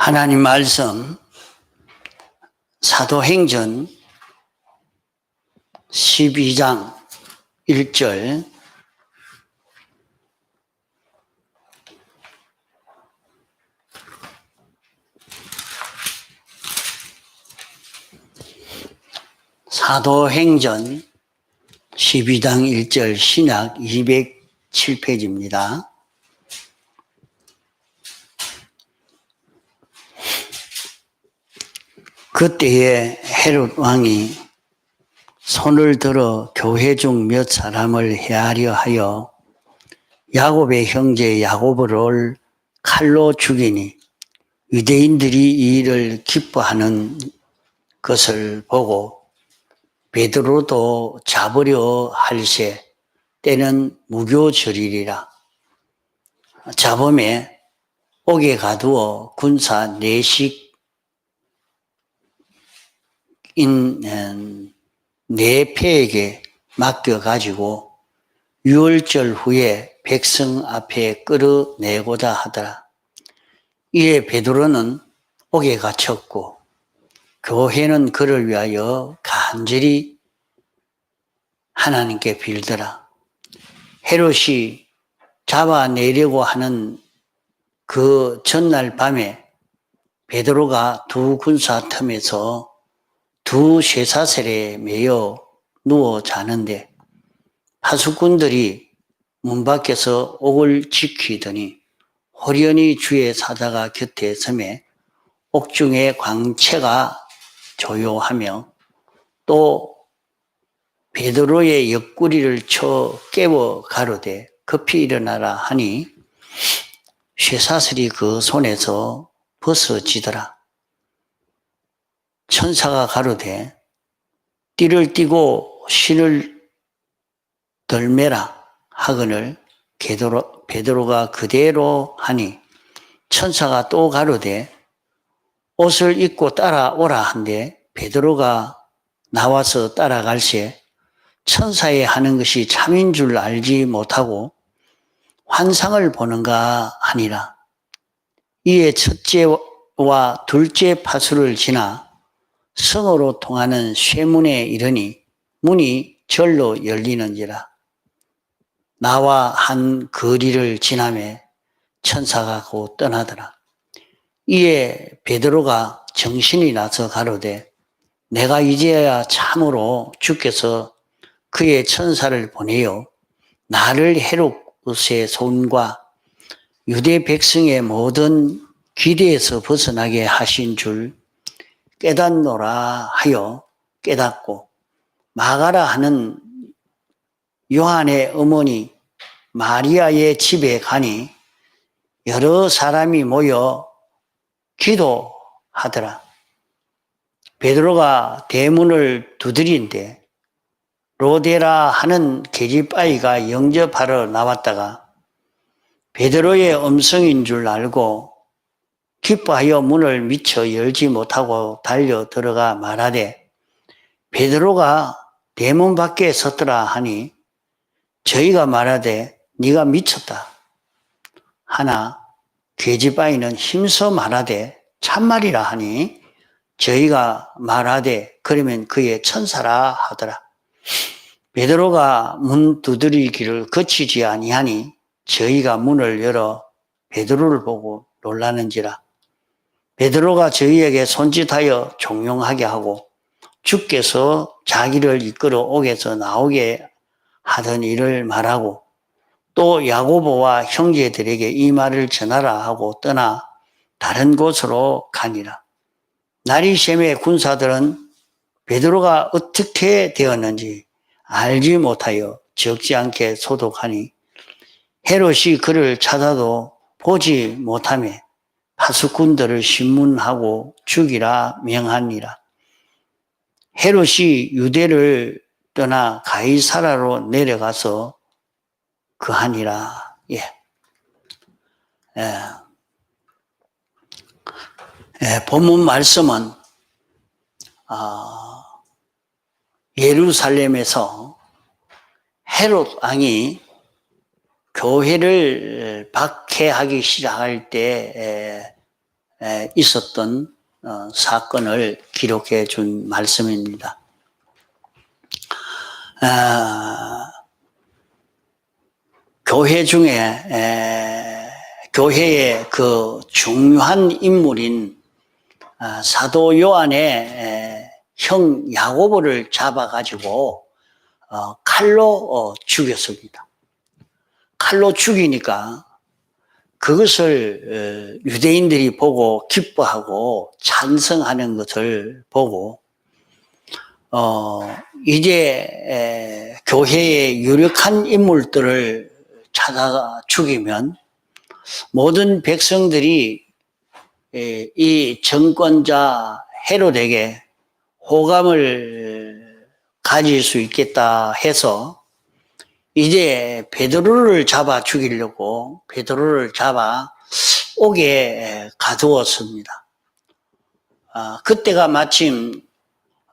하나님 말씀 사도행전 12장 1절 사도행전 12장 1절 신약 207페이지입니다. 그때에 헤롯 왕이 손을 들어 교회 중 몇 사람을 해하려 하여 야곱의 형제 야고보를 칼로 죽이니 유대인들이 이 일을 기뻐하는 것을 보고 베드로도 잡으려 할세 때는 무교절이리라. 잡음에 옥에 가두어 군사 내식 내패에게 맡겨가지고 유월절 후에 백성 앞에 끌어내고자 하더라. 이에 베드로는 옥에 갇혔고 교회는 그를 위하여 간절히 하나님께 빌더라. 헤롯이 잡아내려고 하는 그 전날 밤에 베드로가 두 군사 틈에서 두 쇠사슬에 매여 누워 자는데 파수꾼들이 문 밖에서 옥을 지키더니 호련히 주의 사자가 곁에 서매 옥중에 광채가 조요하며 또 베드로의 옆구리를 쳐 깨워 가로되 급히 일어나라 하니 쇠사슬이 그 손에서 벗어지더라. 천사가 가로되 띠를 띠고 신을 덜매라 하거늘 베드로가 그대로 하니 천사가 또 가로되 옷을 입고 따라오라 한데 베드로가 나와서 따라갈새 천사의 하는 것이 참인 줄 알지 못하고 환상을 보는가 하니라. 이에 첫째와 둘째 파수를 지나 성으로 통하는 쇠문에 이르니 문이 절로 열리는지라. 나와 한 거리를 지나매 천사가 곧 떠나더라. 이에 베드로가 정신이 나서 가로되 내가 이제야 참으로 주께서 그의 천사를 보내어 나를 헤롯의 손과 유대 백성의 모든 기대에서 벗어나게 하신 줄 깨닫노라 하여 깨닫고 마가라 하는 요한의 어머니 마리아의 집에 가니 여러 사람이 모여 기도하더라. 베드로가 대문을 두드린데 로데라 하는 계집아이가 영접하러 나왔다가 베드로의 음성인 줄 알고 기뻐하여 문을 미처 열지 못하고 달려 들어가 말하되 베드로가 대문 밖에 섰더라 하니 저희가 말하되 네가 미쳤다 하나 계집아이는 힘써 말하되 참말이라 하니 저희가 말하되 그러면 그의 천사라 하더라. 베드로가 문 두드리기를 거치지 아니하니 저희가 문을 열어 베드로를 보고 놀라는지라. 베드로가 저희에게 손짓하여 종용하게 하고 주께서 자기를 이끌어 옥에서 나오게 하던 일을 말하고 또 야고보와 형제들에게 이 말을 전하라 하고 떠나 다른 곳으로 가니라. 날이 새매 군사들은 베드로가 어떻게 되었는지 알지 못하여 적지 않게 소독하니 헤롯이 그를 찾아도 보지 못하며 파수꾼들을 신문하고 죽이라 명하니라. 헤롯이 유대를 떠나 가이사라로 내려가서 그하니라. 본문 말씀은 예루살렘에서 헤롯 왕이 교회를 박해하기 시작할 때 있었던 사건을 기록해 준 말씀입니다. 교회 중에 교회의 그 중요한 인물인 사도 요한의 형 야고보를 잡아가지고 칼로 죽였습니다. 칼로 죽이니까 그것을 유대인들이 보고 기뻐하고 찬성하는 것을 보고 이제 교회의 유력한 인물들을 찾아 죽이면 모든 백성들이 이 정권자 헤롯에게 호감을 가질 수 있겠다 해서 이제 베드로를 잡아 죽이려고 베드로를 잡아 옥에 가두었습니다. 그때가 마침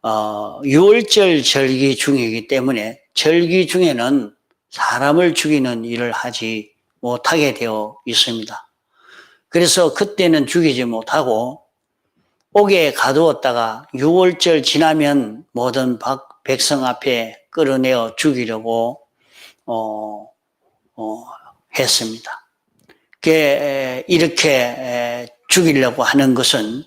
6월절 절기 중이기 때문에 절기 중에는 사람을 죽이는 일을 하지 못하게 되어 있습니다. 그래서 그때는 죽이지 못하고 옥에 가두었다가 6월절 지나면 모든 백성 앞에 끌어내어 죽이려고 했습니다. 이렇게 죽이려고 하는 것은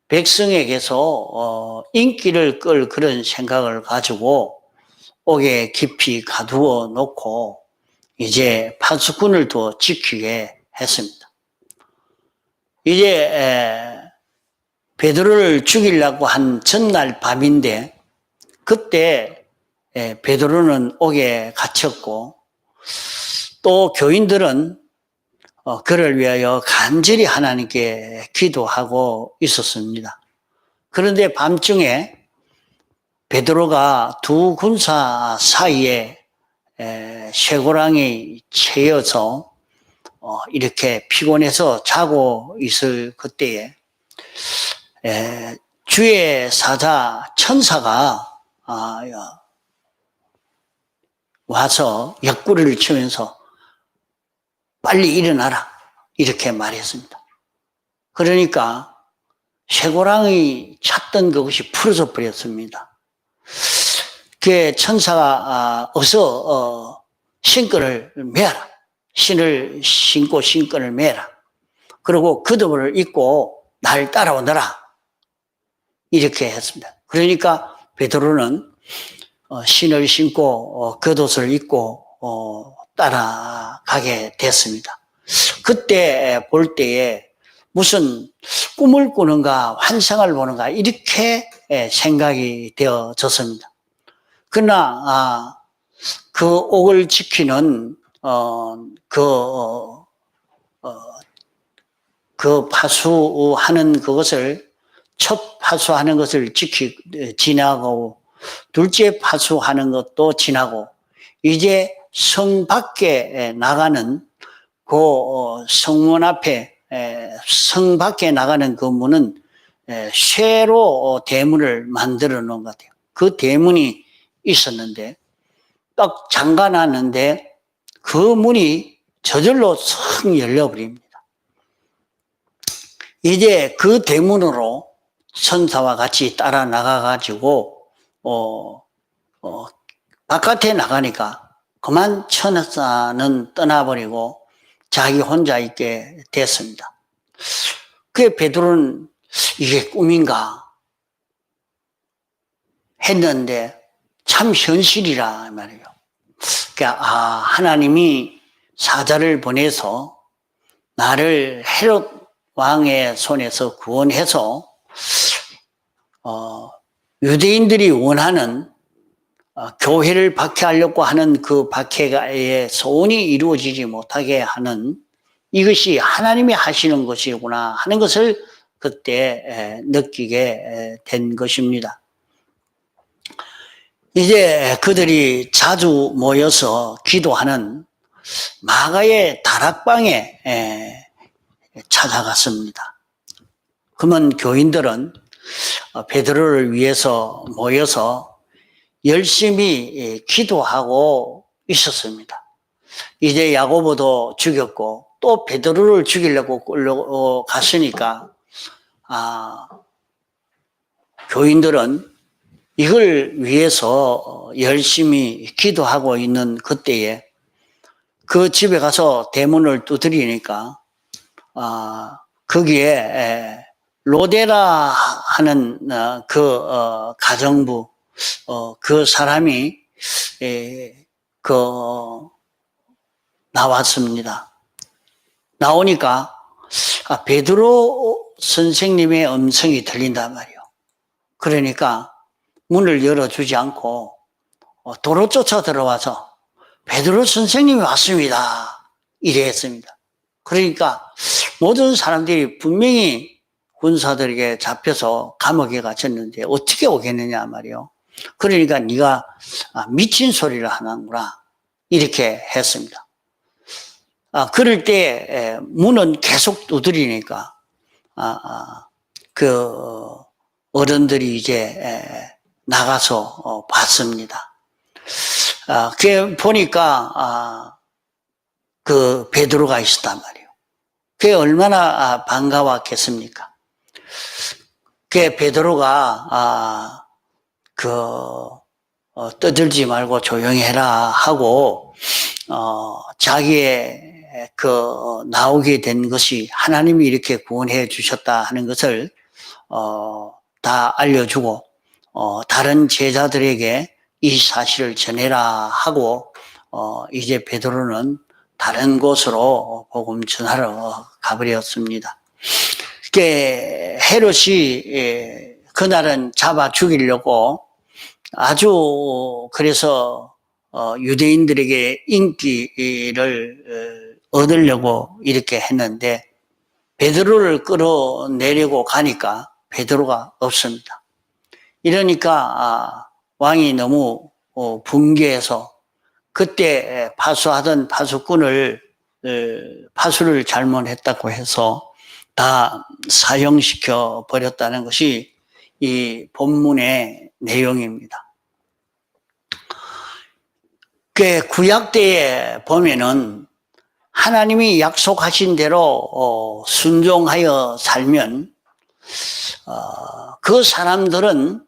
백성에게서 인기를 끌 그런 생각을 가지고 옥에 깊이 가두어 놓고 이제 파수꾼을 더 지키게 했습니다. 이제 베드로를 죽이려고 한 전날 밤인데 그때 베드로는 옥에 갇혔고 또 교인들은 그를 위하여 간절히 하나님께 기도하고 있었습니다. 그런데 밤중에 베드로가 두 군사 사이에 쇠고랑이 채여서 이렇게 피곤해서 자고 있을 그때에 주의 사자 천사가 와서 옆구리를 치면서 빨리 일어나라 이렇게 말했습니다. 그러니까 쇠고랑이 찼던 그것이 풀어져 버렸습니다. 그 천사가 어서 신끈을 매라. 신을 신고 신끈을 매라. 그리고 겉옷을 입고 날 따라오너라. 이렇게 했습니다. 그러니까 베드로는 신을 신고 겉옷을 입고 따라가게 됐습니다. 그때 볼 때에 무슨 꿈을 꾸는가 환상을 보는가 이렇게 생각이 되어졌습니다. 그러나 그 옥을 지키는 그 파수하는 그것을 첫 파수하는 것을 지나고 둘째 파수하는 것도 지나고 이제 성 밖에 나가는 그 성문 앞에 성 밖에 나가는 그 문은 쇠로 대문을 만들어 놓은 것 같아요. 그 대문이 있었는데 딱 잠가놨는데 그 문이 저절로 성 열려버립니다. 이제 그 대문으로 천사와 같이 따라 나가가지고 바깥에 나가니까 그만 천사는 떠나버리고 자기 혼자 있게 됐습니다. 그 베드로는 이게 꿈인가 했는데 참 현실이라 말이에요. 그러니까 하나님이 사자를 보내서 나를 헤롯 왕의 손에서 구원해서 유대인들이 원하는 교회를 박해하려고 하는 그 박해의 소원이 이루어지지 못하게 하는 이것이 하나님이 하시는 것이구나 하는 것을 그때 느끼게 된 것입니다. 이제 그들이 자주 모여서 기도하는 마가의 다락방에 찾아갔습니다. 그러면 교인들은 베드로를 위해서 모여서 열심히 기도하고 있었습니다. 이제 야고보도 죽였고 또 베드로를 죽이려고 끌려갔으니까 교인들은 이걸 위해서 열심히 기도하고 있는 그때에 그 집에 가서 대문을 두드리니까 거기에 로데라 하는 그 가정부 그 사람이 나왔습니다. 나오니까 베드로 선생님의 음성이 들린단 말이에요. 그러니까 문을 열어주지 않고 도로 쫓아 들어와서 베드로 선생님이 왔습니다. 이래 했습니다. 그러니까 모든 사람들이 분명히 군사들에게 잡혀서 감옥에 갇혔는데 어떻게 오겠느냐 말이에요. 그러니까 네가 미친 소리를 하는구나 이렇게 했습니다. 그럴 때 문은 계속 두드리니까 그 어른들이 이제 나가서 봤습니다. 그 보니까 그 베드로가 있었단 말이에요. 그게 얼마나 반가웠겠습니까? 그 베드로가 떠들지 말고 조용히 해라 하고 자기의 나오게 된 것이 하나님이 이렇게 구원해 주셨다 하는 것을 다 알려주고 다른 제자들에게 이 사실을 전해라 하고 이제 베드로는 다른 곳으로 복음 전하러 가버렸습니다. 헤롯이 그날은 잡아 죽이려고 아주 그래서 유대인들에게 인기를 얻으려고 이렇게 했는데 베드로를 끌어내려고 가니까 베드로가 없습니다. 이러니까 왕이 너무 분개해서 그때 파수하던 파수꾼을 파수를 잘못했다고 해서 다 사형시켜 버렸다는 것이 이 본문의 내용입니다. 그 구약 때에 보면은 하나님이 약속하신 대로 순종하여 살면 그 사람들은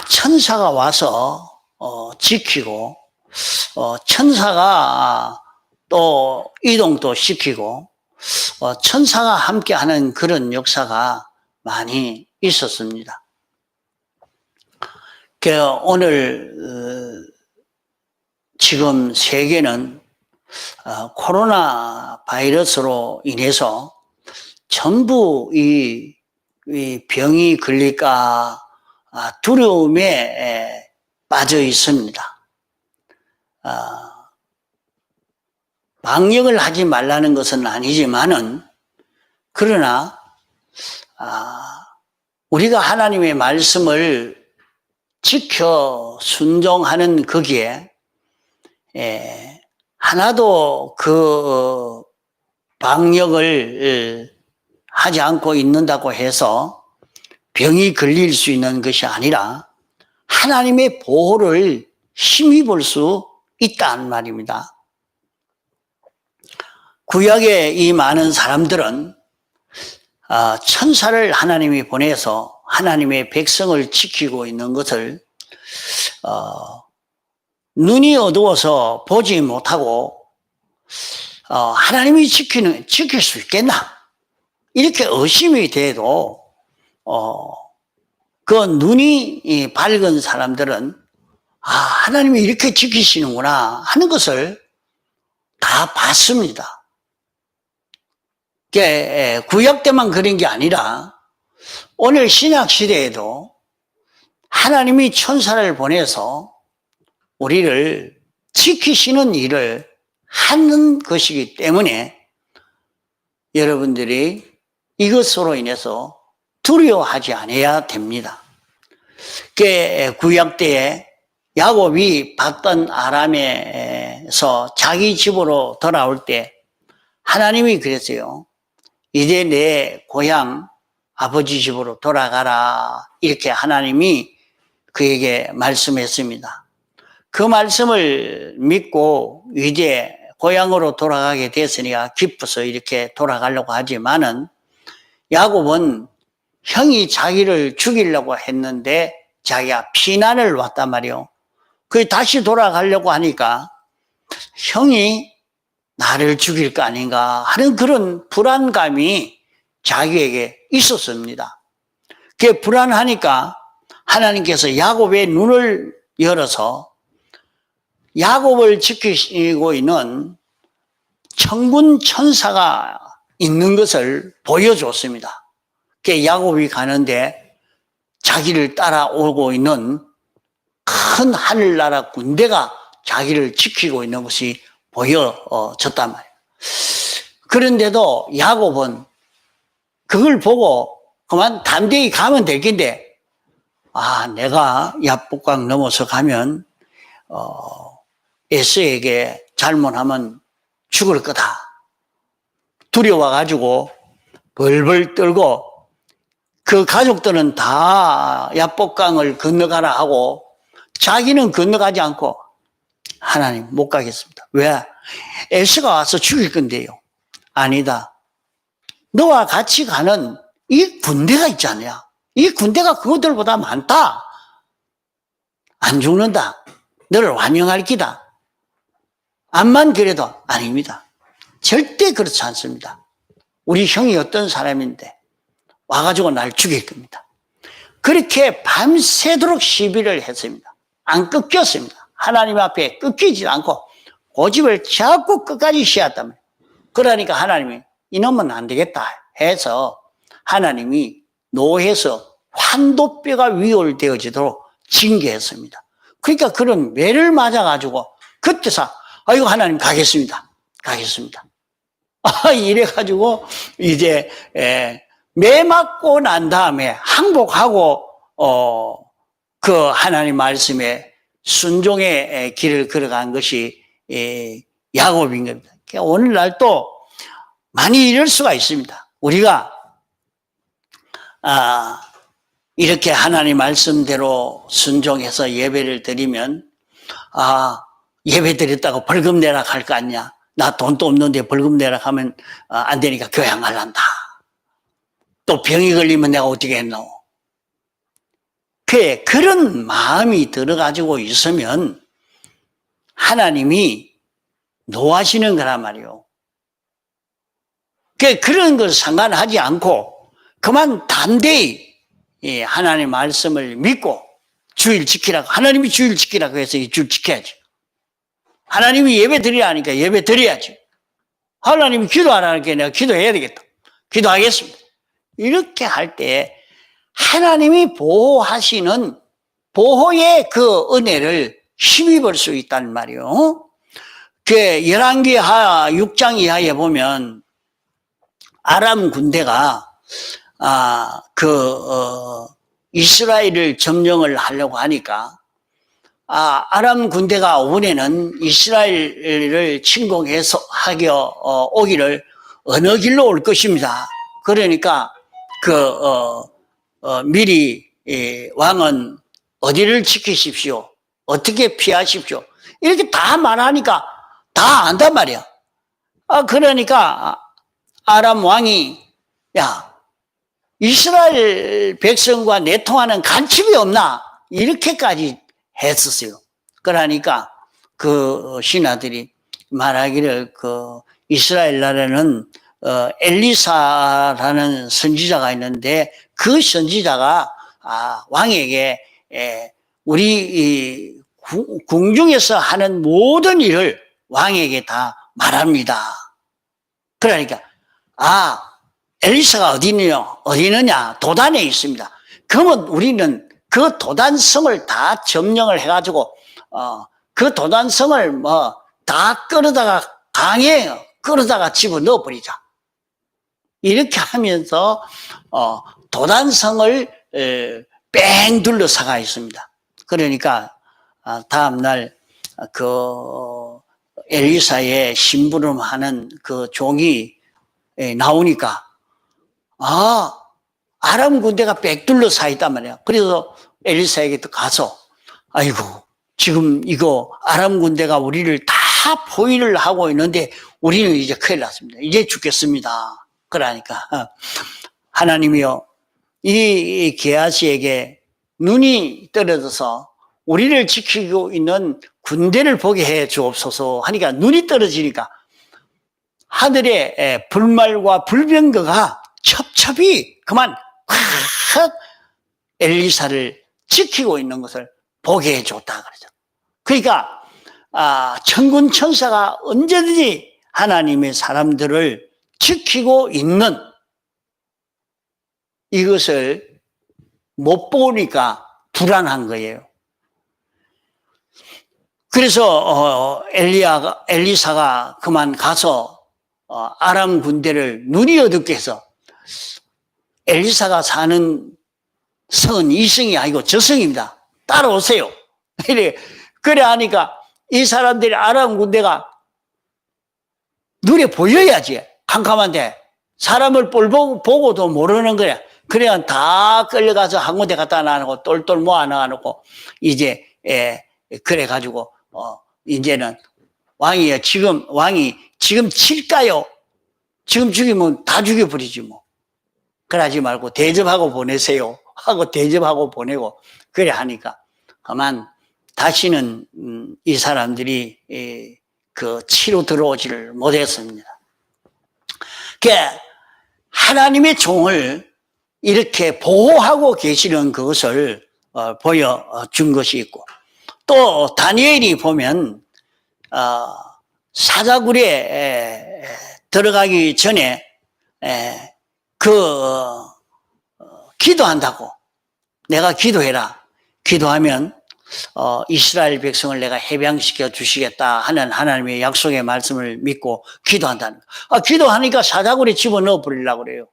천사가 와서 지키고 천사가 또 이동도 시키고 천사가 함께하는 그런 역사가 많이 있었습니다. 오늘 지금 세계는 코로나 바이러스로 인해서 전부 이 병이 걸릴까 두려움에 빠져 있습니다. 방역을 하지 말라는 것은 아니지만은 그러나 우리가 하나님의 말씀을 지켜 순종하는 거기에 하나도 그 방역을 하지 않고 있는다고 해서 병이 걸릴 수 있는 것이 아니라 하나님의 보호를 힘입을 수 있다는 말입니다. 구약의 이 많은 사람들은 천사를 하나님이 보내서 하나님의 백성을 지키고 있는 것을 눈이 어두워서 보지 못하고 하나님이 지킬 수 있겠나 이렇게 의심이 돼도 그 눈이 밝은 사람들은 하나님이 이렇게 지키시는구나 하는 것을 다 봤습니다. 구약 때만 그런 게 아니라 오늘 신약 시대에도 하나님이 천사를 보내서 우리를 지키시는 일을 하는 것이기 때문에 여러분들이 이것으로 인해서 두려워하지 않아야 됩니다. 구약 때에 야곱이 봤던 아람에서 자기 집으로 돌아올 때 하나님이 그랬어요. 이제 내 고향 아버지 집으로 돌아가라 이렇게 하나님이 그에게 말씀했습니다. 그 말씀을 믿고 이제 고향으로 돌아가게 됐으니까 기뻐서 이렇게 돌아가려고 하지만은 야곱은 형이 자기를 죽이려고 했는데 자기가 피난을 왔단 말이요. 그 다시 돌아가려고 하니까 형이 나를 죽일 거 아닌가 하는 그런 불안감이 자기에게 있었습니다. 그게 불안하니까 하나님께서 야곱의 눈을 열어서 야곱을 지키고 있는 천군 천사가 있는 것을 보여줬습니다. 그 야곱이 가는데 자기를 따라오고 있는 큰 하늘나라 군대가 자기를 지키고 있는 것이 보여졌단 말이에요. 그런데도 야곱은 그걸 보고 그만 담대히 가면 될 텐데, 내가 야복강 넘어서 가면 에서에게 잘못하면 죽을 거다. 두려워가지고 벌벌 떨고 그 가족들은 다 야복강을 건너가라 하고 자기는 건너가지 않고 하나님 못 가겠습니다. 왜? 에서가 와서 죽일 건데요. 아니다. 너와 같이 가는 이 군대가 있잖아요. 이 군대가 그것들보다 많다. 안 죽는다. 너를 완영할 기다. 암만 그래도 아닙니다. 절대 그렇지 않습니다. 우리 형이 어떤 사람인데 와가지고 날 죽일 겁니다. 그렇게 밤새도록 시비를 했습니다. 안 꺾였습니다. 하나님 앞에 꺾이지 않고 고집을 자꾸 끝까지 쉬었단 말이에요. 그러니까 하나님이 이놈은 안 되겠다 해서 하나님이 노해서 환도뼈가 위골되어지도록 징계했습니다. 그러니까 그런 매를 맞아가지고 그때서 아이고 하나님 가겠습니다. 이래가지고 이제 매 맞고 난 다음에 항복하고 그 하나님 말씀에 순종의 길을 걸어간 것이 야곱인 겁니다. 오늘날 또 많이 이럴 수가 있습니다. 우리가 이렇게 하나님 말씀대로 순종해서 예배를 드리면 예배 드렸다고 벌금 내라 할 거 아니냐. 나 돈도 없는데 벌금 내라 하면 안 되니까 교회 안 갈란다. 또 병이 걸리면 내가 어떻게 했노. 그런 마음이 들어가지고 있으면 하나님이 노하시는 거란 말이요. 그런 걸 상관하지 않고 그만 담대히 하나님 말씀을 믿고 주일 지키라고, 하나님이 주일 지키라고 해서 이 줄 지켜야지. 하나님이 예배 드리라 하니까 예배 드려야지. 하나님이 기도하라니까 내가 기도해야 되겠다. 기도하겠습니다. 이렇게 할 때 하나님이 보호하시는 보호의 그 은혜를 힘입을 수 있단 말이에요. 열왕기 6장 이하에 보면 아람 군대가 이스라엘을 점령을 하려고 하니까 아람 군대가 이번에는 이스라엘을 침공해서 오기를 어느 길로 올 것입니다. 그러니까 미리 왕은 어디를 지키십시오. 어떻게 피하십시오. 이렇게 다 말하니까 다 안단 말이야. 그러니까 아람 왕이 이스라엘 백성과 내통하는 간첩이 없나? 이렇게까지 했었어요. 그러니까 그 신하들이 말하기를 이스라엘 나라는 엘리사라는 선지자가 있는데 그 선지자가 왕에게 우리 궁중에서 하는 모든 일을 왕에게 다 말합니다. 그러니까 엘리사가 어디 있느냐? 도단에 있습니다. 그러면 우리는 그 도단성을 다 점령을 해가지고 그 도단성을 다 끌어다가 강에 끌어다가 집어넣어 버리자. 이렇게 하면서 도단성을 뺑 둘러싸가 있습니다. 그러니까 다음날 엘리사의 심부름하는 그 종이 나오니까 아람 군대가 빽 둘러싸 있단 말이야. 그래서 엘리사에게 또 가서 아이고 지금 이거 아람 군대가 우리를 다 포위를 하고 있는데 우리는 이제 큰일 났습니다. 이제 죽겠습니다. 그러니까 하나님이여, 이 게하시에게 눈이 떨어져서 우리를 지키고 있는 군대를 보게 해 주옵소서 하니까 눈이 떨어지니까 하늘의 불말과 불병거가 첩첩이 그만 확 엘리사를 지키고 있는 것을 보게 해줬다 그러죠. 그러니까 천군 천사가 언제든지 하나님의 사람들을 지키고 있는 이것을 못 보니까 불안한 거예요. 그래서 엘리사가 그만 가서 아람 군대를 눈이 어둡게 해서 엘리사가 사는 성은 이 성이 아니고 저 성입니다. 따라오세요. 그래 하니까 이 사람들이 아람 군대가 눈에 보여야지. 캄캄한데 사람을 보고도 모르는 거야. 그래야 다 끌려가서 한 군데 갖다 놔놓고 똘똘 모아놔놓고 이제 그래가지고 이제는 왕이 지금 칠까요? 지금 죽이면 다 죽여버리지 뭐. 그러지 말고 대접하고 보내세요 하고 대접하고 보내고 그래 하니까 그만 다시는 이 사람들이 그 치로 들어오지를 못했습니다. 하나님의 종을 이렇게 보호하고 계시는 그것을 보여준 것이 있고, 또 다니엘이 보면 사자굴에 들어가기 전에 기도한다고, 내가 기도해라, 기도하면 이스라엘 백성을 내가 해방시켜 주시겠다 하는 하나님의 약속의 말씀을 믿고 기도한다는 거. 기도하니까 사자굴에 집어넣어 버리려고 그래요.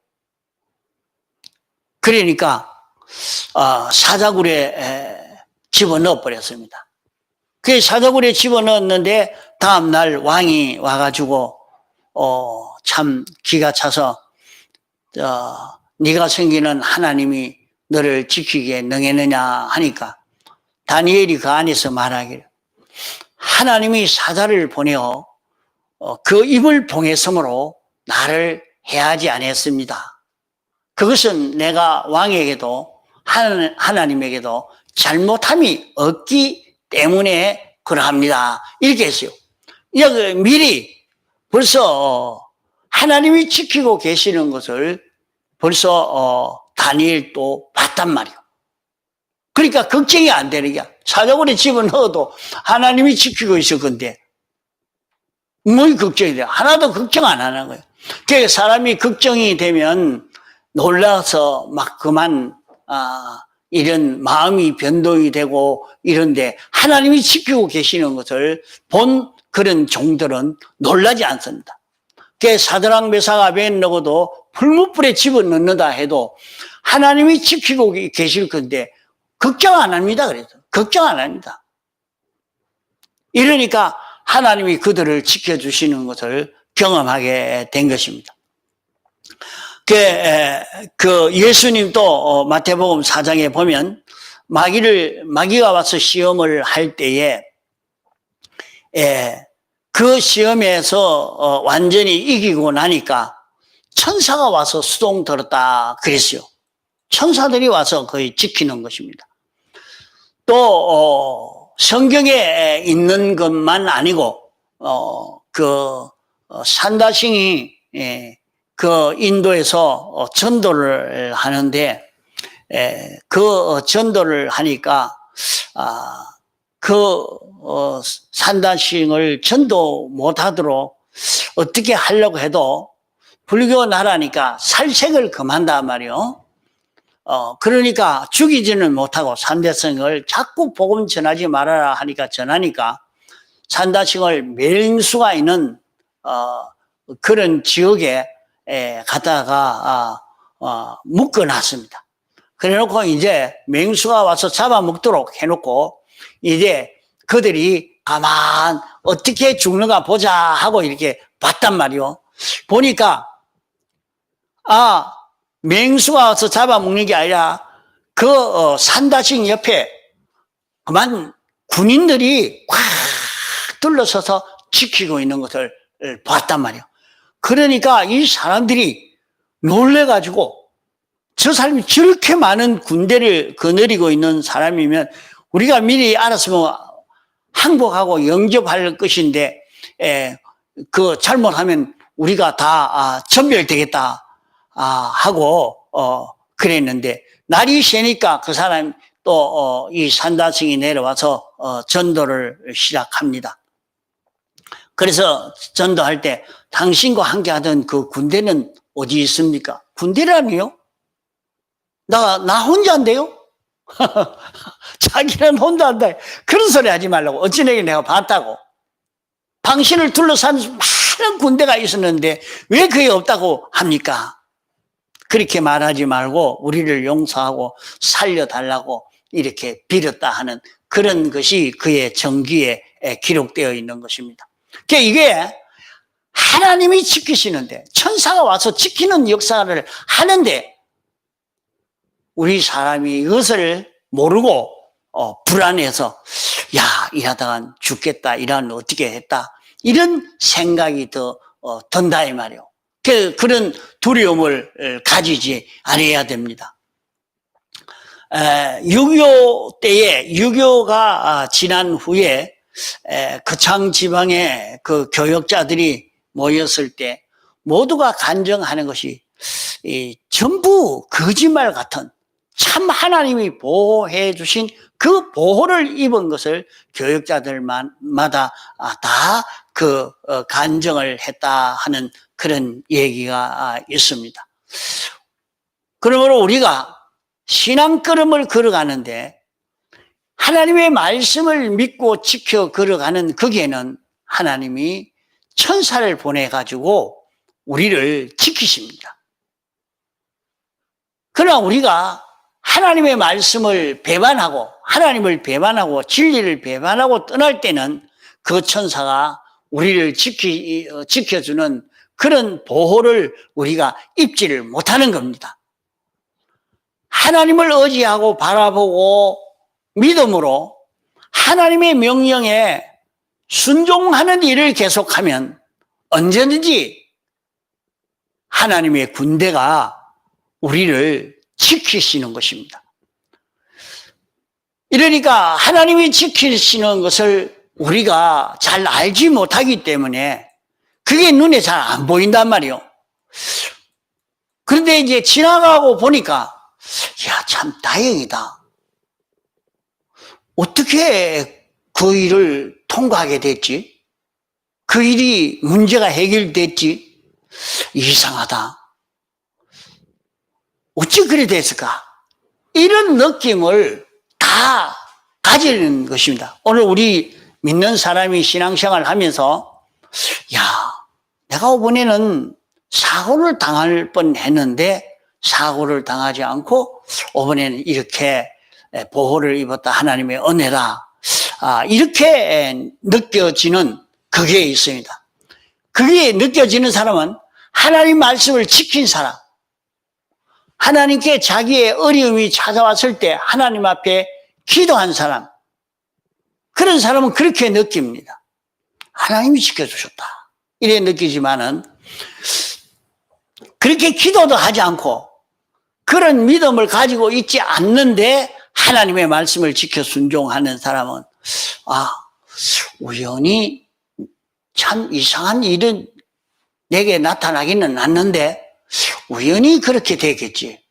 그러니까 사자굴에 집어넣어 버렸습니다. 그 사자굴에 집어넣었는데 다음날 왕이 와가지고 참 기가 차서 네가 섬기는 하나님이 너를 지키기에 능했느냐 하니까 다니엘이 그 안에서 말하기를 하나님이 사자를 보내어 그 입을 봉했으므로 나를 해하지 않았습니다. 그것은 내가 왕에게도 하나님에게도 잘못함이 없기 때문에 그러합니다. 이렇게 했어요. 미리 벌써 하나님이 지키고 계시는 것을 벌써 다니엘도 봤단 말이에요. 그러니까 걱정이 안 되는 게, 사자굴에 집어넣어도 하나님이 지키고 있을 건데 뭘 걱정이 돼요? 하나도 걱정 안 하는 거예요. 그러니까 사람이 걱정이 되면 놀라서 막 그만 이런 마음이 변동이 되고 이런데, 하나님이 지키고 계시는 것을 본 그런 종들은 놀라지 않습니다. 사드락 메삭 아벤느고도 불못불에 집어넣는다 해도 하나님이 지키고 계실 건데 걱정 안 합니다. 그래서 걱정 안 합니다. 이러니까 하나님이 그들을 지켜주시는 것을 경험하게 된 것입니다. 그 예수님도 마태복음 4장에 보면 마귀가 와서 시험을 할 때에 그 시험에서 완전히 이기고 나니까 천사가 와서 수동 들었다 그랬어요. 천사들이 와서 거의 지키는 것입니다. 또 성경에 있는 것만 아니고 산다싱이 그 인도에서 전도를 하는데 그 전도를 하니까 산다싱을 전도 못하도록 어떻게 하려고 해도 불교 나라니까 살색을 금한단 말이요. 그러니까 죽이지는 못하고 산다싱을 자꾸 복음 전하지 말아라 하니까 전하니까 산다싱을 맹수가 있는 그런 지역에 갖다가 묶어놨습니다. 그래놓고 이제 맹수가 와서 잡아먹도록 해놓고 이제 그들이 가만 어떻게 죽는가 보자 하고 이렇게 봤단 말이요. 보니까 맹수가 와서 잡아먹는 게 아니라 그 산다싱 옆에 그만 군인들이 꽉 둘러서서 지키고 있는 것을 봤단 말이에요. 그러니까 이 사람들이 놀래가지고 저 사람이 저렇게 많은 군대를 거느리고 있는 사람이면 우리가 미리 알았으면 항복하고 영접할 것인데, 그 잘못하면 우리가 다 전멸되겠다 하고 그랬는데, 날이 새니까 그 사람이 또 이 산다성이 내려와서 전도를 시작합니다. 그래서 전도할 때 당신과 함께 하던 그 군대는 어디 있습니까? 군대라니요? 나 혼자인데요? 자기는 혼자 한다. 그런 소리 하지 말라고. 어찌내게 내가 봤다고. 당신을 둘러싼 많은 군대가 있었는데 왜 그게 없다고 합니까? 그렇게 말하지 말고 우리를 용서하고 살려달라고 이렇게 빌었다 하는 그런 것이 그의 정기에 기록되어 있는 것입니다. 그러니까 이게 하나님이 지키시는데, 천사가 와서 지키는 역사를 하는데 우리 사람이 이것을 모르고 불안해서 일하다가 죽겠다, 일하면 어떻게 했다, 이런 생각이 더 든다 이 말이에요. 그런 두려움을 가지지 않아야 됩니다. 6.25 때에 6.25가 지난 후에 거창 지방의 그 교역자들이 모였을 때 모두가 간증하는 것이 전부 거짓말 같은, 참 하나님이 보호해 주신 그 보호를 입은 것을 교역자들마다 다 그 간증을 했다 하는 그런 얘기가 있습니다. 그러므로 우리가 신앙 걸음을 걸어가는데 하나님의 말씀을 믿고 지켜 걸어가는 거기에는 하나님이 천사를 보내가지고 우리를 지키십니다. 그러나 우리가 하나님의 말씀을 배반하고, 하나님을 배반하고, 진리를 배반하고 떠날 때는 그 천사가 우리를 지켜주는 그런 보호를 우리가 입지를 못하는 겁니다. 하나님을 의지하고 바라보고 믿음으로 하나님의 명령에 순종하는 일을 계속하면 언제든지 하나님의 군대가 우리를 지키시는 것입니다. 이러니까 하나님이 지키시는 것을 우리가 잘 알지 못하기 때문에 그게 눈에 잘 안 보인단 말이에요. 그런데 이제 지나가고 보니까 참 다행이다. 어떻게 그 일을 통과하게 됐지? 그 일이 문제가 해결됐지? 이상하다. 어찌 그래 됐을까? 이런 느낌을 다 가지는 것입니다. 오늘 우리 믿는 사람이 신앙생활을 하면서 내가 이번에는 사고를 당할 뻔했는데 사고를 당하지 않고 이번에는 이렇게 보호를 입었다, 하나님의 은혜다, 이렇게 느껴지는 그게 있습니다. 그게 느껴지는 사람은 하나님 말씀을 지킨 사람, 하나님께 자기의 어려움이 찾아왔을 때 하나님 앞에 기도한 사람, 그런 사람은 그렇게 느낍니다. 하나님이 지켜주셨다, 이래 느끼지만은 그렇게 기도도 하지 않고 그런 믿음을 가지고 있지 않는데 하나님의 말씀을 지켜 순종하는 사람은 우연히 참 이상한 일은 내게 나타나기는 않는데 우연히 그렇게 되겠지,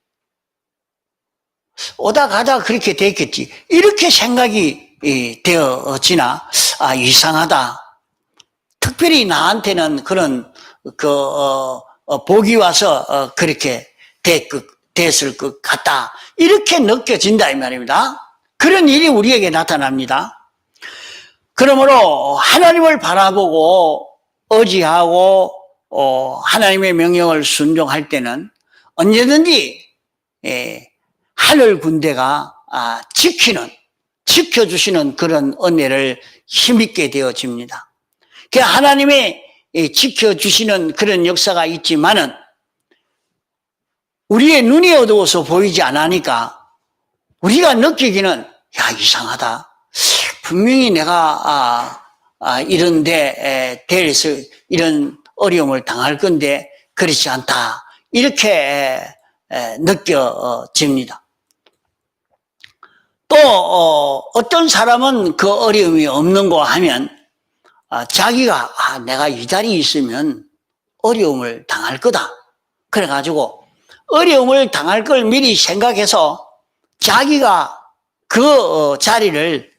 오다 가다 그렇게 되겠지, 이렇게 생각이 되어지나 이상하다. 특별히 나한테는 그런 복이 와서 그렇게 됐을 것 같다, 이렇게 느껴진다 이 말입니다. 그런 일이 우리에게 나타납니다. 그러므로 하나님을 바라보고 의지하고 하나님의 명령을 순종할 때는 언제든지 하늘 군대가 지켜주시는 그런 은혜를 힘있게 되어집니다. 하나님의 지켜주시는 그런 역사가 있지만은 우리의 눈이 어두워서 보이지 않으니까 우리가 느끼기는 이상하다, 분명히 내가 이런데 대해서 이런 어려움을 당할 건데 그렇지 않다, 이렇게 느껴집니다. 또 어떤 사람은 그 어려움이 없는고 하면 자기가 내가 이 자리에 있으면 어려움을 당할 거다. 그래가지고 어려움을 당할 걸 미리 생각해서 자기가 그 자리를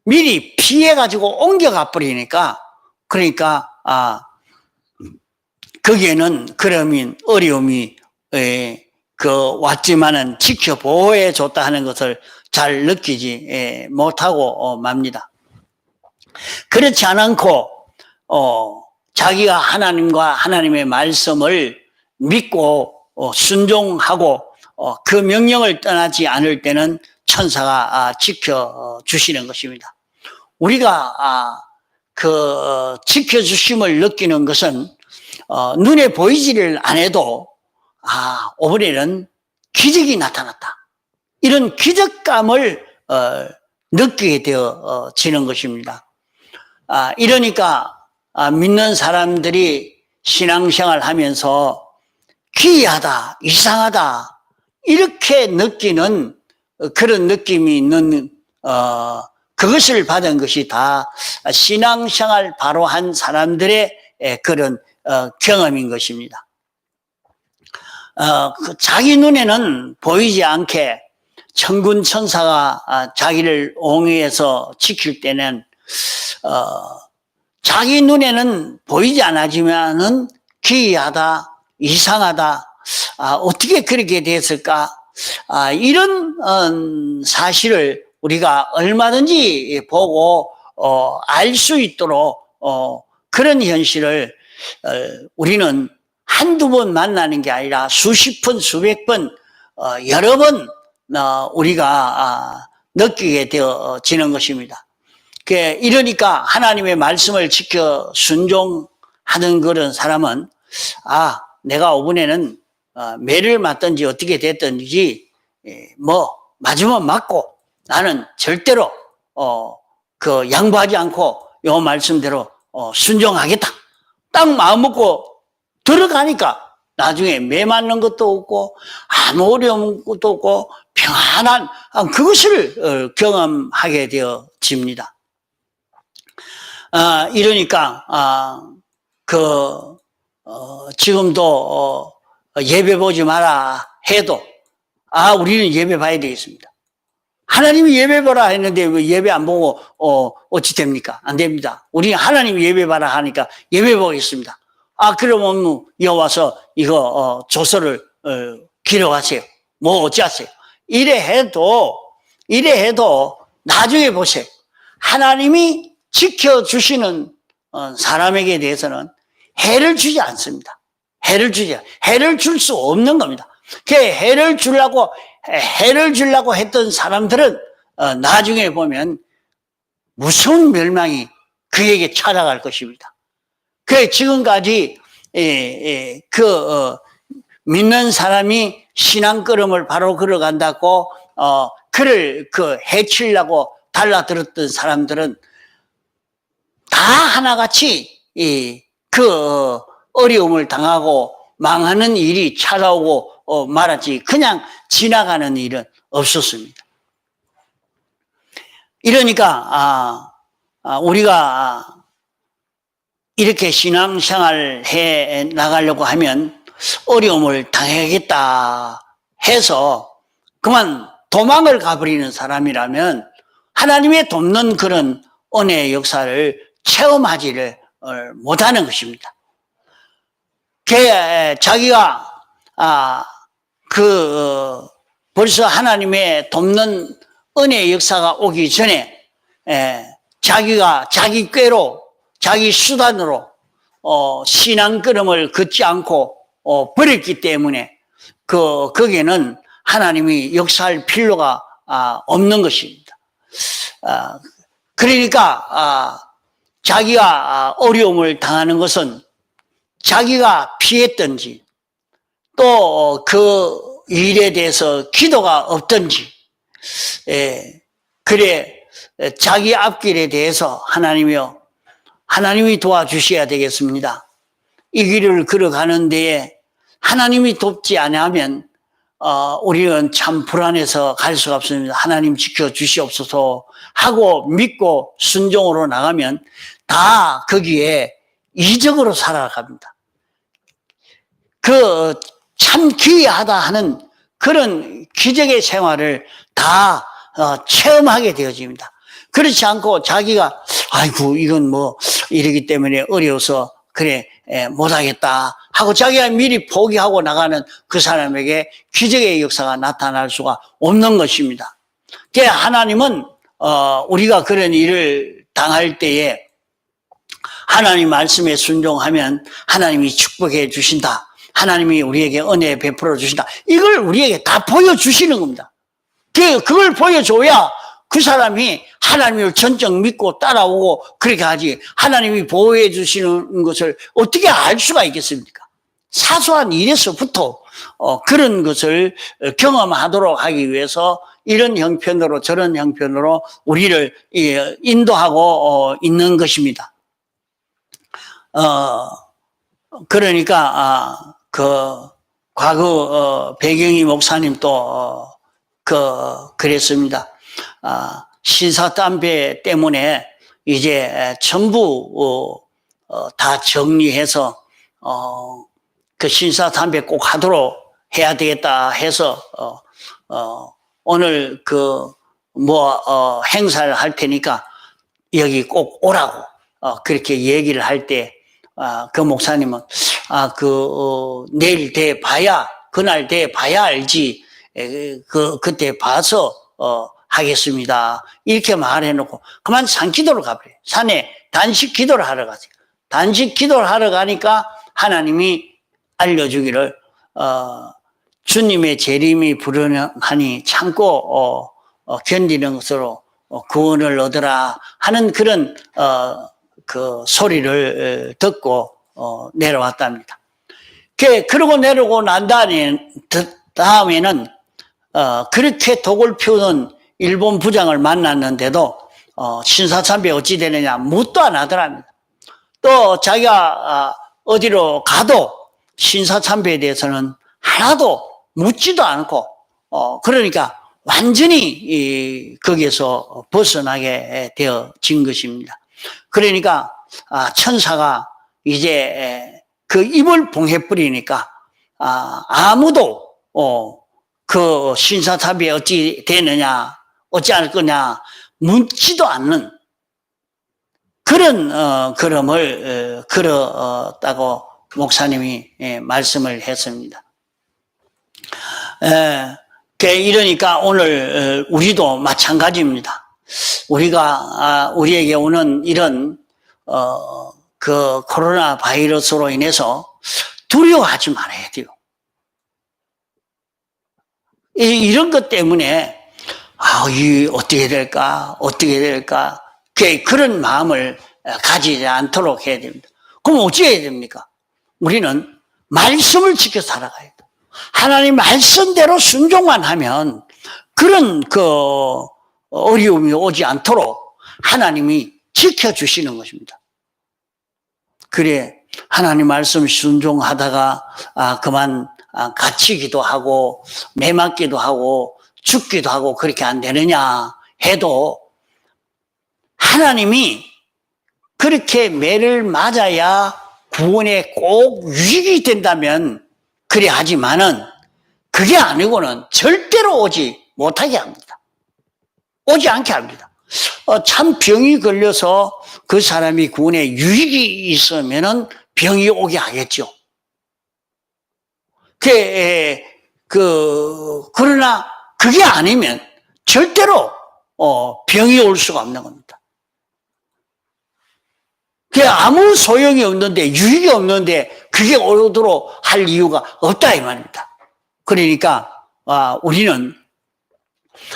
미리 피해가지고 옮겨가 버리니까, 그러니까 거기에는 그러면 어려움이 왔지만은 지켜보호해 줬다 하는 것을 잘 느끼지 못하고 맙니다. 그렇지 않고 자기가 하나님과 하나님의 말씀을 믿고 순종하고 그 명령을 떠나지 않을 때는 천사가 지켜주시는 것입니다. 우리가 그 지켜주심을 느끼는 것은 눈에 보이지를 않아도 이번에는 기적이 나타났다, 이런 기적감을 느끼게 되어지는 것입니다. 이러니까 믿는 사람들이 신앙생활 하면서 기이하다, 이상하다 이렇게 느끼는 그런 느낌이 있는 그것을 받은 것이 다 신앙생활 바로 한 사람들의 그런 경험인 것입니다. 자기 눈에는 보이지 않게 천군 천사가 자기를 옹호해서 지킬 때는 자기 눈에는 보이지 않았지만은 기이하다, 이상하다, 어떻게 그렇게 됐을까, 이런 사실을 우리가 얼마든지 보고 알 수 있도록 그런 현실을 우리는 한두 번 만나는 게 아니라 수십 번, 수백 번, 여러 번 우리가 느끼게 되어지는 것입니다. 이러니까 하나님의 말씀을 지켜 순종하는 그런 사람은 내가 이번에는 매를 맞든지 어떻게 됐든지 맞으면 맞고 나는 절대로 양보하지 않고 요 말씀대로 순종하겠다, 딱 마음 먹고 들어가니까 나중에 매 맞는 것도 없고 아무 어려운 것도 없고 평안한 그것을 경험하게 되어집니다. 이러니까 지금도 예배 보지 마라 해도 우리는 예배 봐야 되겠습니다. 하나님이 예배 보라 했는데 왜 예배 안 보고 어찌 됩니까? 안 됩니다. 우리는 하나님이 예배 봐라 하니까 예배 보겠습니다. 그러면 여와서 이거 조서를 기록하세요. 어찌하세요? 이래 해도 나중에 보세요. 하나님이 지켜주시는 사람에게 대해서는 해를 주지 않습니다. 해를 줄 수 없는 겁니다. 해를 주려고 했던 사람들은 나중에 보면 무서운 멸망이 그에게 찾아갈 것입니다. 지금까지 믿는 사람이 신앙걸음을 바로 걸어간다고 그를 해치려고 달라들었던 사람들은 다 하나같이 어려움을 당하고 망하는 일이 찾아오고 말았지 그냥 지나가는 일은 없었습니다. 이러니까 우리가 이렇게 신앙생활 해 나가려고 하면 어려움을 당하겠다 해서 그만 도망을 가버리는 사람이라면 하나님의 돕는 그런 은혜의 역사를 체험하지를 못하는 것입니다. 자기가 벌써 하나님의 돕는 은혜의 역사가 오기 전에 자기가 자기 꾀로 자기 수단으로 신앙걸음을 걷지 않고 버렸기 때문에 거기에는 하나님이 역사할 필요가 없는 것입니다. 그러니까 자기가 어려움을 당하는 것은 자기가 피했든지 또 그 일에 대해서 기도가 없든지 자기 앞길에 대해서 하나님이 도와주셔야 되겠습니다. 이 길을 걸어가는 데에 하나님이 돕지 않으면 우리는 참 불안해서 갈 수가 없습니다. 하나님 지켜주시옵소서 하고 믿고 순종으로 나가면 다 거기에 이적으로 살아갑니다. 그 참 기이하다 하는 그런 기적의 생활을 다 체험하게 되어집니다. 그렇지 않고 자기가 아이고 이건 뭐 이러기 때문에 어려워서 그래 못하겠다 하고 자기가 미리 포기하고 나가는 그 사람에게 기적의 역사가 나타날 수가 없는 것입니다. 하나님은 우리가 그런 일을 당할 때에 하나님 말씀에 순종하면 하나님이 축복해 주신다. 하나님이 우리에게 은혜 베풀어 주신다. 이걸 우리에게 다 보여주시는 겁니다. 그걸 보여줘야 그 사람이 하나님을 전적 믿고 따라오고 그렇게 하지, 하나님이 보호해 주시는 것을 어떻게 알 수가 있겠습니까? 사소한 일에서부터 그런 것을 경험하도록 하기 위해서 이런 형편으로 저런 형편으로 우리를 인도하고 있는 것입니다. 그러니까 과거 배경희 목사님도 그랬습니다. 신사담배 때문에 이제 전부 다 정리해서 그 신사담배 꼭 하도록 해야 되겠다 해서 오늘 행사를 할 테니까 여기 꼭 오라고 그렇게 얘기를 할 때 그 목사님은 내일 돼 봐야 그날 돼 봐야 알지 그때 봐서 하겠습니다 이렇게 말해놓고 그만 산기도를 가버려요. 산에 단식 기도를 하러 가세요. 단식 기도를 하러 가니까 하나님이 알려주기를 주님의 재림이 불어하니 참고 견디는 것으로 구원을 얻으라 하는 그런 그 소리를 듣고 내려왔답니다. 그러고 내려오고 난 다음에는 그렇게 독을 피우는 일본 부장을 만났는데도 신사참배 어찌 되느냐 묻도 안 하더랍니다. 또 자기가 어디로 가도 신사참배에 대해서는 하나도 묻지도 않고 그러니까 완전히 거기에서 벗어나게 되어진 것입니다. 그러니까 천사가 이제 그 입을 봉해버리니까 아무도 그 신사참배 어찌 되느냐 어찌 할 거냐 묻지도 않는 그런 걸음을 걸었다고 목사님이 말씀을 했습니다. 이러니까 오늘 우리도 마찬가지입니다. 우리에게 오는 이런 그 코로나 바이러스로 인해서 두려워하지 말아야 돼요. 이런 것 때문에 어떻게 될까 그런 마음을 가지지 않도록 해야 됩니다. 그럼 어찌 해야 됩니까? 우리는 말씀을 지켜 살아가야 돼요. 하나님 말씀대로 순종만 하면 그런 어려움이 오지 않도록 하나님이 지켜주시는 것입니다. 그래 하나님 말씀 순종하다가 그만 갇히기도 하고 매 맞기도 하고 죽기도 하고 그렇게 안 되느냐 해도 하나님이 그렇게 매를 맞아야 구원에 꼭 유익이 된다면 그래 하지만은 그게 아니고는 절대로 오지 못하게 합니다. 오지 않게 합니다. 참 병이 걸려서 그 사람이 구원에 유익이 있으면은 병이 오게 하겠죠. 그러나 그게 아니면 절대로 병이 올 수가 없는 겁니다. 그게 아무 소용이 없는데 유익이 없는데 그게 오도록 할 이유가 없다 이 말입니다. 그러니까 우리는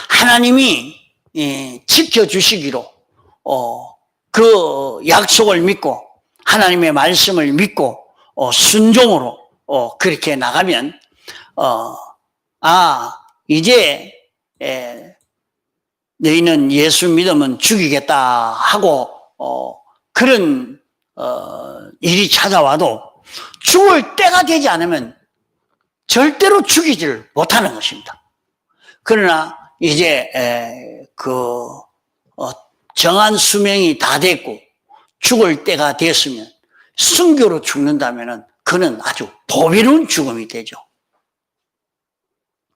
하나님이 지켜주시기로 그 약속을 믿고 하나님의 말씀을 믿고 순종으로 그렇게 나가면 이제 너희는 예수 믿으면 죽이겠다 하고 그런 일이 찾아와도 죽을 때가 되지 않으면 절대로 죽이지를 못하는 것입니다. 그러나 이제 정한 수명이 다 됐고 죽을 때가 됐으면 순교로 죽는다면은 그는 아주 보배로운 죽음이 되죠.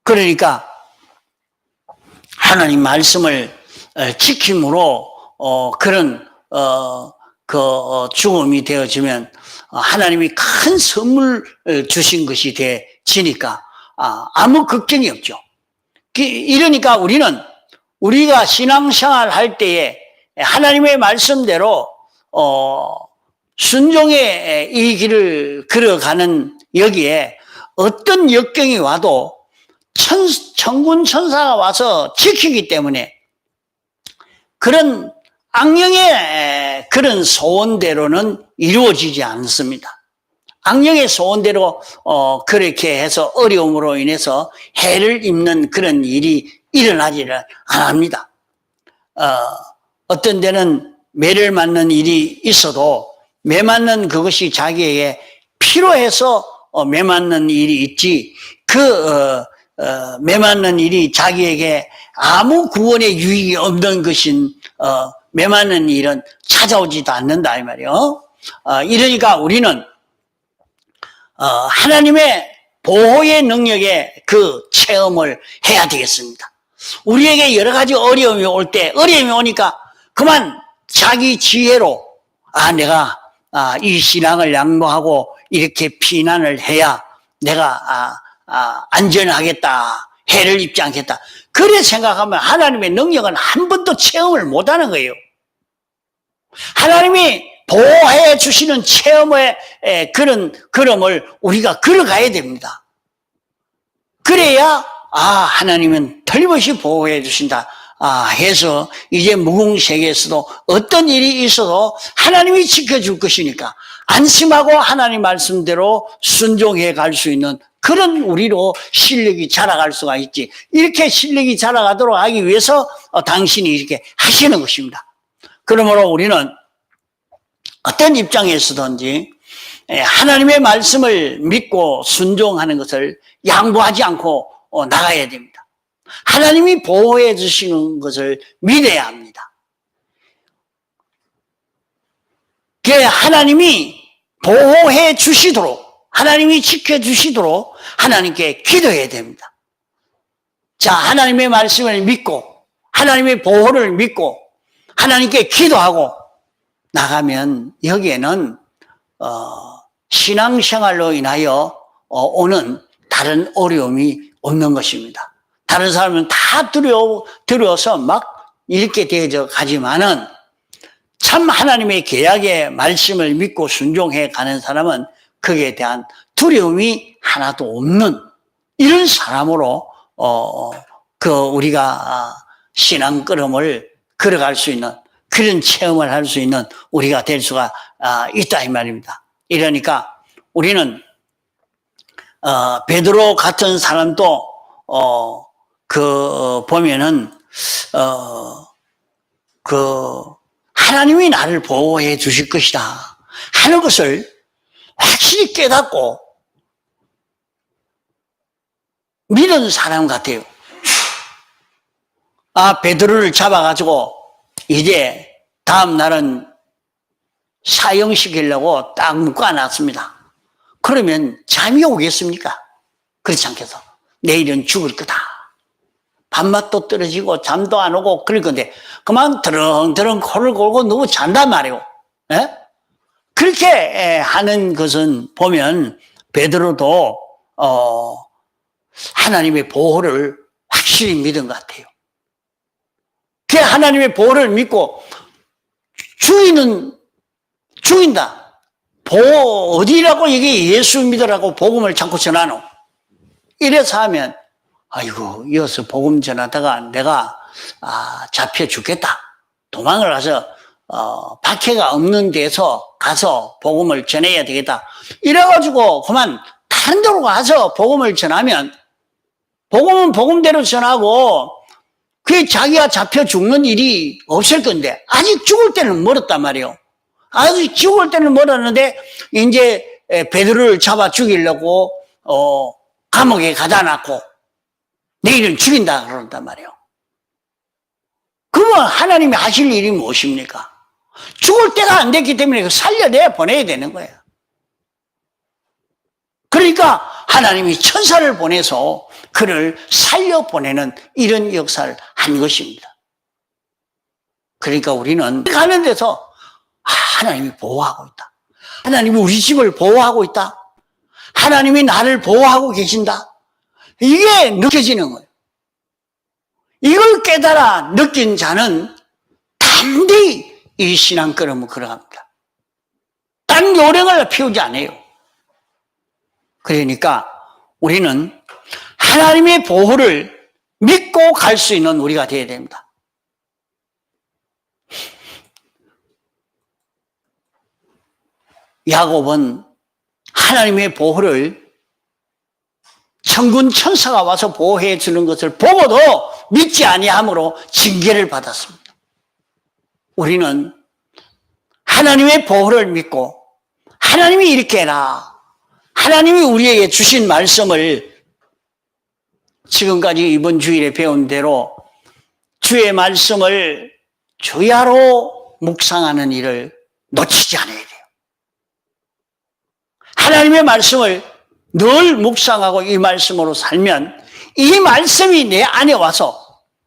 그러니까 하나님 말씀을 지킴으로 그런 죽음이 되어지면 하나님이 큰 선물 주신 것이 되지니까 아무 걱정이 없죠. 이러니까 우리가 신앙생활 할 때에 하나님의 말씀대로 순종의 이 길을 걸어가는 여기에 어떤 역경이 와도 천군 천사가 와서 지키기 때문에 그런 악령의 그런 소원대로는 이루어지지 않습니다. 악령의 소원대로 그렇게 해서 어려움으로 인해서 해를 입는 그런 일이 일어나지를 않습니다. 어떤 데는 매를 맞는 일이 있어도 매 맞는 그것이 자기에게 필요해서 매 맞는 일이 있지 매 맞는 일이 자기에게 아무 구원의 유익이 없는 것인 매 맞는 일은 찾아오지도 않는다 이 말이요. 이러니까 우리는 하나님의 보호의 능력에 그 체험을 해야 되겠습니다. 우리에게 여러 가지 어려움이 올 때 어려움이 오니까 그만 자기 지혜로 내가 이 신앙을 양보하고 이렇게 피난을 해야 내가 안전하겠다, 해를 입지 않겠다. 그래 생각하면 하나님의 능력은 한 번도 체험을 못하는 거예요. 하나님이 보호해 주시는 체험의 그런 걸음을 우리가 걸어가야 됩니다. 그래야 하나님은 틀림없이 보호해 주신다 해서 이제 무궁세계에서도 어떤 일이 있어도 하나님이 지켜줄 것이니까 안심하고 하나님 말씀대로 순종해 갈 수 있는 그런 우리로 실력이 자라갈 수가 있지. 이렇게 실력이 자라가도록 하기 위해서 당신이 이렇게 하시는 것입니다. 그러므로 우리는 어떤 입장에서든지 하나님의 말씀을 믿고 순종하는 것을 양보하지 않고 나가야 됩니다. 하나님이 보호해 주시는 것을 믿어야 합니다. 하나님이 보호해 주시도록, 하나님이 지켜주시도록 하나님께 기도해야 됩니다. 자, 하나님의 말씀을 믿고 하나님의 보호를 믿고 하나님께 기도하고 나가면 여기에는 신앙생활로 인하여 오는 다른 어려움이 없는 것입니다. 다른 사람은 다 두려워서 막 이렇게 되어져 가지만은 참 하나님의 계약의 말씀을 믿고 순종해 가는 사람은 거기에 대한 두려움이 하나도 없는 이런 사람으로 우리가 신앙 걸음을 걸어갈 수 있는 그런 체험을 할 수 있는 우리가 될 수가 있다 이 말입니다. 이러니까 우리는 베드로 같은 사람도 보면은 하나님이 나를 보호해 주실 것이다 하는 것을 확실히 깨닫고 믿은 사람 같아요. 베드로를 잡아가지고 이제 다음 날은 사형시키려고 딱 묶어놨습니다. 그러면 잠이 오겠습니까? 그렇지 않겠어. 내일은 죽을 거다. 밥맛도 떨어지고 잠도 안 오고 그럴 건데 그만 드렁드렁 코를 골고 누워 잔단 말이에요. 에? 그렇게 하는 것은 보면 베드로도 하나님의 보호를 확실히 믿은 것 같아요. 그 하나님의 보호를 믿고 죽인다. 보호 어디라고 이게 예수 믿으라고 복음을 자꾸 전하노? 이래서 하면 아이고 이어서 복음 전하다가 내가 잡혀 죽겠다. 도망을 가서 박해가 없는 데서 가서 복음을 전해야 되겠다. 이래가지고 그만 다른 데로 가서 복음을 전하면 복음은 복음대로 전하고 그게 자기가 잡혀 죽는 일이 없을 건데 아직 죽을 때는 멀었단 말이에요. 아직 죽을 때는 멀었는데 이제 베드로를 잡아 죽이려고 감옥에 가다 놨고 내일은 죽인다 그런단 말이에요. 그러면 하나님이 하실 일이 무엇입니까? 죽을 때가 안 됐기 때문에 살려내 보내야 되는 거예요. 그러니까 하나님이 천사를 보내서 그를 살려보내는 이런 역사를 한 것입니다. 그러니까 우리는 가는 데서 하나님이 보호하고 있다. 하나님이 우리 집을 보호하고 있다. 하나님이 나를 보호하고 계신다. 이게 느껴지는 거예요. 이걸 깨달아 느낀 자는 담대히 이 신앙걸음을 걸어갑니다. 딴 요령을 피우지 않아요. 그러니까 우리는 하나님의 보호를 믿고 갈 수 있는 우리가 되어야 됩니다. 야곱은 하나님의 보호를 천군 천사가 와서 보호해 주는 것을 보고도 믿지 아니함으로 징계를 받았습니다. 우리는 하나님의 보호를 믿고 하나님이 이렇게 해라. 하나님이 우리에게 주신 말씀을 지금까지 이번 주일에 배운 대로 주의 말씀을 주야로 묵상하는 일을 놓치지 않아야 돼요. 하나님의 말씀을 늘 묵상하고 이 말씀으로 살면 이 말씀이 내 안에 와서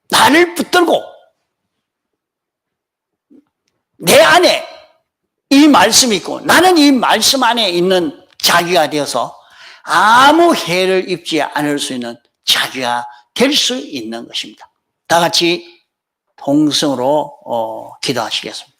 나를 붙들고 내 안에 이 말씀이 있고 나는 이 말씀 안에 있는 자기가 되어서 아무 해를 입지 않을 수 있는 자기가 될 수 있는 것입니다. 다 같이 동성으로 기도하시겠습니다.